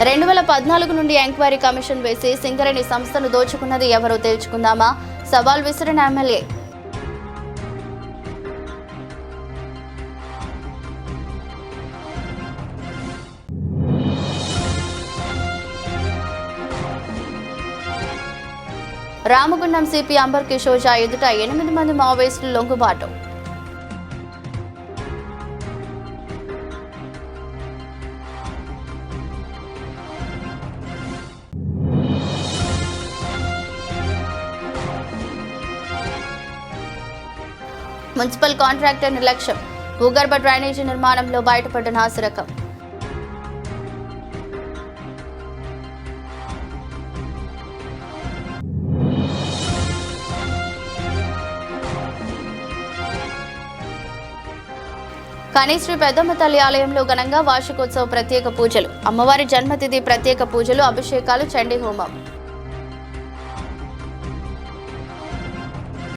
2014 నుండి enquiry commission వేసి సింగరేణి సంస్థను దోచుకున్నది ఎవరో తేల్చుకుందామా? సవాల్ విసిరిన ఎమ్మెల్యే. రామగుండం సిపి అంబర్ కిషోర్ ఝా ఎదుట 8 మంది మావోయిస్టులు లొంగుబాటు. మున్సిపల్ కాంట్రాక్టర్ నిర్లక్ష్యం, భూగర్భ డ్రైనేజీ నిర్మాణంలో బయటపడ్డ నాసిరకం. కనిశ్రీ పెద్దమ్మ తల్లి ఆలయంలో ఘనంగా వార్షికోత్సవ ప్రత్యేక పూజలు, అమ్మవారి జన్మతిథి ప్రత్యేక పూజలు, అభిషేకాలు, చండీ హోమం.